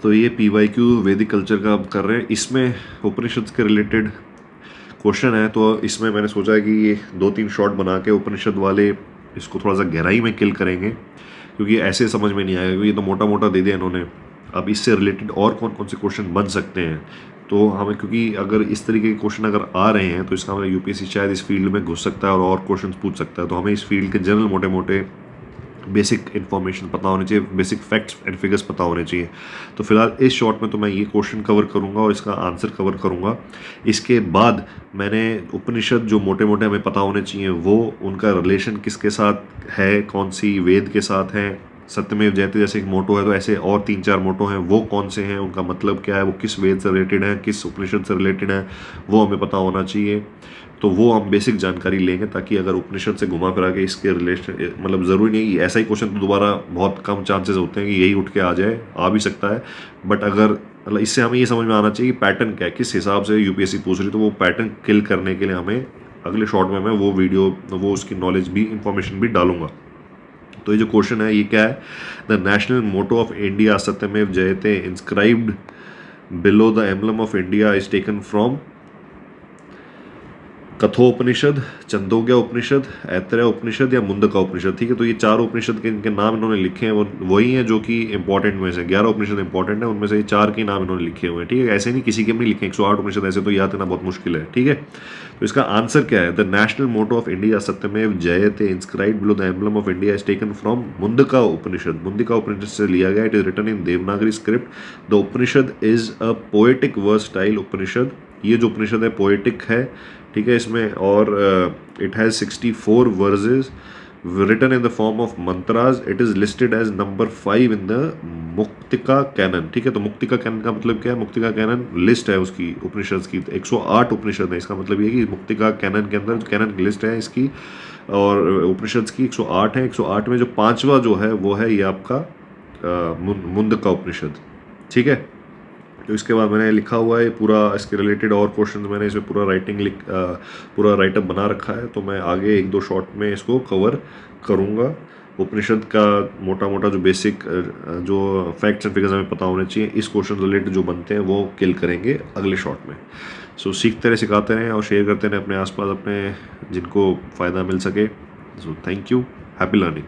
तो ये PYQ वैदिक कल्चर का आप कर रहे हैं, इसमें उपनिषद के रिलेटेड क्वेश्चन है। तो इसमें मैंने सोचा है कि ये 2-3 शॉट बना के उपनिषद वाले इसको थोड़ा सा गहराई में किल करेंगे, क्योंकि ऐसे समझ में नहीं आएगा, क्योंकि ये तो मोटा मोटा दे दिया इन्होंने। अब इससे रिलेटेड और कौन कौन से क्वेश्चन बन सकते हैं, तो हमें, क्योंकि अगर इस तरीके के क्वेश्चन अगर आ रहे हैं तो इसका मतलब UPSC शायद इस फील्ड में घुस सकता है और क्वेश्चन पूछ सकता है। तो हमें इस फील्ड के जनरल मोटे मोटे बेसिक इन्फॉर्मेशन पता होनी चाहिए, बेसिक फैक्ट्स एंड फिगर्स पता होने चाहिए। तो फिलहाल इस शॉर्ट में तो मैं ये क्वेश्चन कवर करूँगा और इसका आंसर कवर करूँगा। इसके बाद मैंने उपनिषद जो मोटे मोटे हमें पता होने चाहिए, वो उनका रिलेशन किसके साथ है, कौन सी वेद के साथ है। सत्यमेव जयते जैसे एक मोटो है, तो ऐसे और 3-4 मोटो हैं, वो कौन से हैं, उनका मतलब क्या है, वो किस वेद से रिलेटेड है, किस उपनिषद से रिलेटेड है, वो हमें पता होना चाहिए। तो वो हम बेसिक जानकारी लेंगे, ताकि अगर उपनिषद से घुमा फिरा के इसके रिलेशन, मतलब ज़रूरी नहीं ऐसा ही क्वेश्चन तो दोबारा बहुत कम चांसेस होते हैं कि यही उठ के आ जाए, आ भी सकता है। बट अगर मतलब इससे हमें ये समझ में आना चाहिए कि पैटर्न क्या है, किस हिसाब से UPSC पूछ रही है। तो वो पैटर्न किल करने के लिए हमें अगले शॉर्ट में मैं वो वीडियो, वो उसकी नॉलेज भी, इंफॉर्मेशन भी डालूंगा। तो ये जो क्वेश्चन है ये क्या है, the national motto of India सत्यमेव Jayate inscribed below the emblem of India is taken from Kathopanishad, Chandogya Upanishad, Aitareya Upanishad या मुंडका उपनिषद। ठीक है, तो ये 4 उपनिषद के इनके नाम इन्होंने लिखे हैं, वो वही हैं जो कि इंपॉर्टेंट में से 11 उपनिषद इंपॉर्टेंट है, उनमें से ये 4 के नाम इन्होंने लिखे हुए हैं। ठीक है, ऐसे नहीं किसी के भी लिखे, 108 उपनिषद ऐसे तो याद करना बहुत मुश्किल है। ठीक है, तो इसका आंसर क्या है, the national motto of India सत्यमेव Jayate inscribed below the emblem of India is taken from Mundaka Upanishad. Mundaka Upanishad से लिया गया, it is written in Devanagari script. The Upanishad is a poetic verse style Upanishad. ये जो उपनिषद है पोएटिक है। ठीक है, इसमें और it has 64 versus written in the form of mantras. It is listed as number 5 in the Muktika canon. ठीक है, तो मुक्तिका कैनन का मतलब क्या है, मुक्तिका कैनन लिस्ट है उसकी उपनिषद की, 108 उपनिषद है। इसका मतलब ये है कि मुक्तिका कैनन के अंदर कैनन की लिस्ट है इसकी, और उपनिषद की 108 है। 108 में जो 5वां जो है वो है ये आपका मुंडका उपनिषद। ठीक है, तो इसके बाद मैंने लिखा हुआ है पूरा, इसके रिलेटेड और क्वेश्चन मैंने इसमें पूरा पूरा राइटअप बना रखा है। तो मैं आगे 1-2 शॉर्ट में इसको कवर करूँगा। उपनिषद का मोटा मोटा जो बेसिक जो फैक्ट्स एंड फिगर्स हमें पता होने चाहिए, इस क्वेश्चन रिलेटेड जो बनते हैं वो किल करेंगे अगले शॉर्ट में। सो सीखते रहे, सिखाते रहें और शेयर करते रहें अपने आसपास, अपने जिनको फ़ायदा मिल सके। So thank you, happy learning.